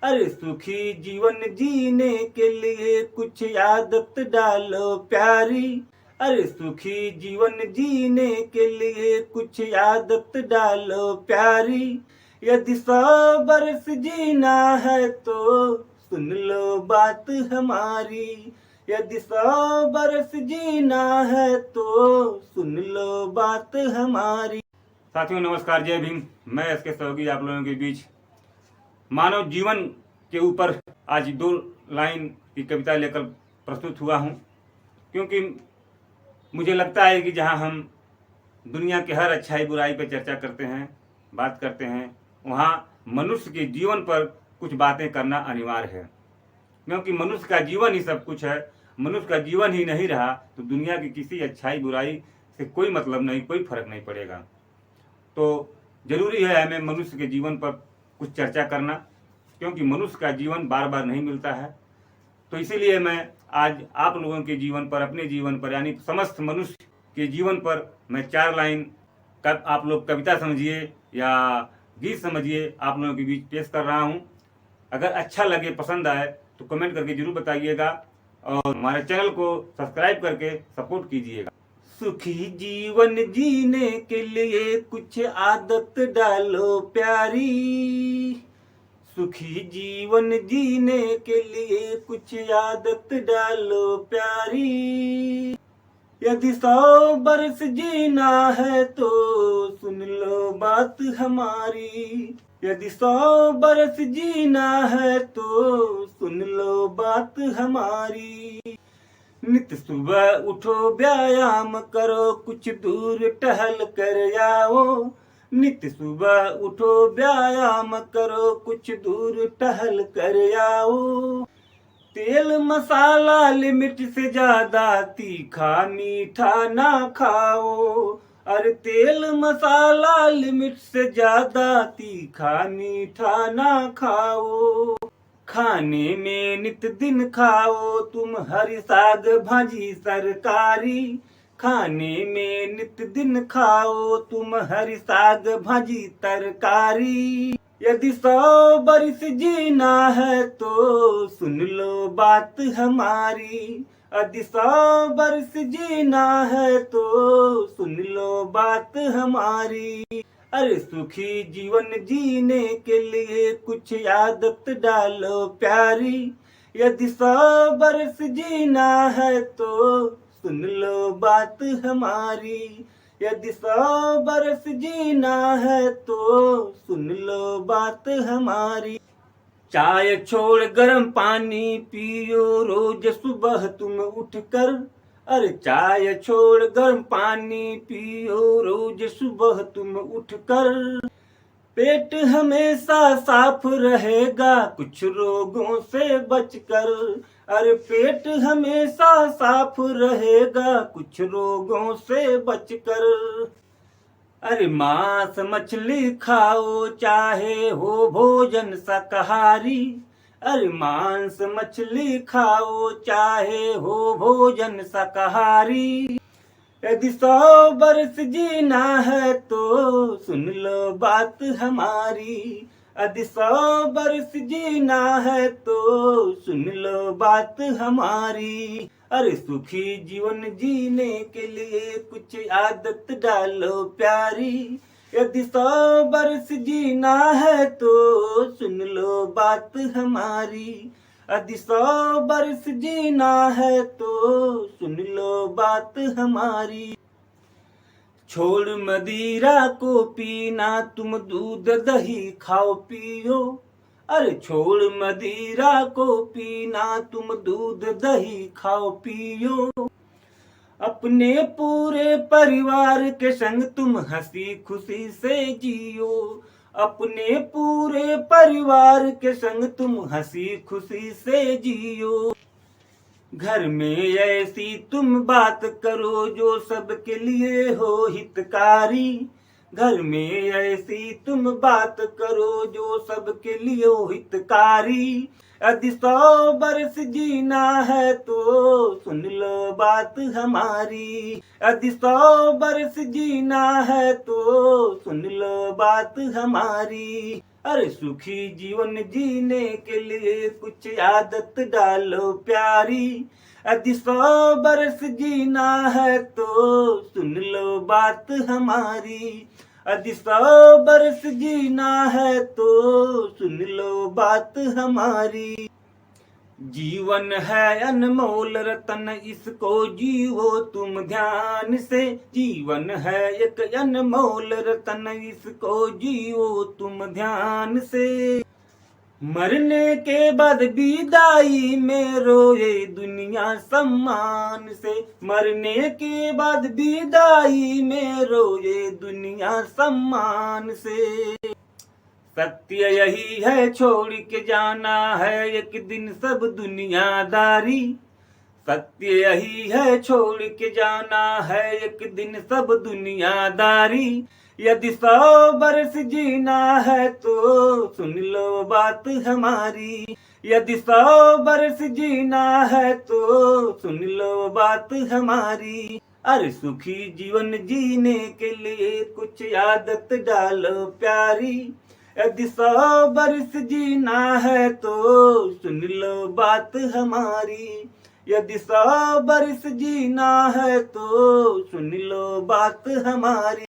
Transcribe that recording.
अरे सुखी जीवन जीने के लिए कुछ आदत डालो प्यारी। अरे सुखी जीवन जीने के लिए कुछ आदत डालो प्यारी। यदि 100 बरस जीना है तो सुन लो बात हमारी। यदि 100 बरस जीना है तो सुन लो बात हमारी। साथियों नमस्कार, जय भीम। मैं एसके सहयोगी आप लोगों के बीच मानव जीवन के ऊपर आज 2 लाइन की कविता लेकर प्रस्तुत हुआ हूँ, क्योंकि मुझे लगता है कि जहाँ हम दुनिया के हर अच्छाई बुराई पर चर्चा करते हैं, बात करते हैं, वहाँ मनुष्य के जीवन पर कुछ बातें करना अनिवार्य है, क्योंकि मनुष्य का जीवन ही सब कुछ है। मनुष्य का जीवन ही नहीं रहा तो दुनिया की किसी अच्छाई बुराई से कोई मतलब नहीं, कोई फर्क नहीं पड़ेगा। तो जरूरी है हमें मनुष्य के जीवन पर कुछ चर्चा करना, क्योंकि मनुष्य का जीवन बार बार नहीं मिलता है। तो इसीलिए मैं आज आप लोगों के जीवन पर, अपने जीवन पर, यानी समस्त मनुष्य के जीवन पर मैं 4 लाइन आप लोग कविता समझिए या गीत समझिए, आप लोगों के बीच पेश कर रहा हूँ। अगर अच्छा लगे, पसंद आए तो कमेंट करके जरूर बताइएगा और हमारे चैनल को सब्सक्राइब करके सपोर्ट कीजिएगा। सुखी जीवन जीने के लिए कुछ आदत डालो प्यारी। सुखी जीवन जीने के लिए कुछ आदत डालो प्यारी। यदि 100 बरस जीना है तो सुन लो बात हमारी। यदि 100 बरस जीना है तो सुन लो बात हमारी। नित सुबह उठो, व्यायाम करो, कुछ दूर टहल कर आओ। नित सुबह उठो, व्यायाम करो, कुछ दूर टहल कर आओ। तेल मसाला लिमिट से ज्यादा तीखा मीठा ना खाओ। अरे तेल मसाला लिमिट से ज्यादा तीखा मीठा ना खाओ। खाने में नित दिन खाओ तुम हरी साग भाजी सरकारी। खाने में नित दिन खाओ तुम हरी साग भाजी तरकारी। यदि 100 बरस जीना है तो सुन लो बात हमारी। यदि 100 बरस जीना है तो सुन लो बात हमारी। अरे सुखी जीवन जीने के लिए कुछ आदत डालो प्यारी। यदि 100 बरस जीना है तो सुन लो बात हमारी। यदि 100 बरस जीना है तो सुन लो बात हमारी। चाय छोड़ गर्म पानी पियो रोज सुबह तुम उठकर। अरे चाय छोड़ गर्म पानी पियो रोज सुबह तुम उठकर। पेट हमेशा साफ रहेगा कुछ रोगों से बचकर। अरे पेट हमेशा साफ रहेगा कुछ रोगों से बचकर। अरे मांस मछली खाओ चाहे हो भोजन शाकाहारी। अरे मांस मछली खाओ चाहे हो भोजन शाकाहारी। यदि 100 बरस जीना है तो सुन लो बात हमारी। यदि 100 बरस जीना है तो सुन लो बात हमारी। अरे सुखी जीवन जीने के लिए कुछ आदत डालो प्यारी। यदि 100 बरस जीना है तो सुन लो बात हमारी। यदि 100 बरस जीना है तो सुन लो बात हमारी। छोड़ मदिरा को पीना तुम दूध दही खाओ पियो। अरे छोड़ मदिरा को पीना तुम दूध दही खाओ पियो। अपने पूरे परिवार के संग तुम हंसी खुशी से जियो। अपने पूरे परिवार के संग तुम हंसी खुशी से जियो। घर में ऐसी तुम बात करो जो सबके लिए हो हितकारी। घर में ऐसी तुम बात करो जो सबके लिए हो हितकारी। यदि 100 बरस जीना है तो सुन लो बात हमारी। यदि 100 बरस जीना है तो सुन लो बात हमारी। अरे सुखी जीवन जीने के लिए कुछ आदत डालो प्यारी। यदि 100 बरस जीना है तो सुन लो बात हमारी। यदि 100 बरस जीना है तो सुन लो बात हमारी। जीवन है अनमोल रतन, इसको जियो तुम ध्यान से। जीवन है एक अनमोल रतन, इसको जियो तुम ध्यान से। मरने के बाद विदाई में रोए दुनिया सम्मान से। मरने के बाद विदाई में रोए दुनिया सम्मान से। सत्य यही है छोड़ के जाना है एक दिन सब दुनियादारी। सत्य यही है छोड़ के जाना है एक दिन सब दुनियादारी। यदि 100 बरस जीना है तो सुन लो बात हमारी। यदि 100 बरस जीना है तो सुन लो बात हमारी। अरे सुखी जीवन जीने के लिए कुछ आदत डालो प्यारी। यदि 100 बरस जीना है तो सुन लो बात हमारी। यदि 100 बरस जीना है तो सुन लो बात हमारी।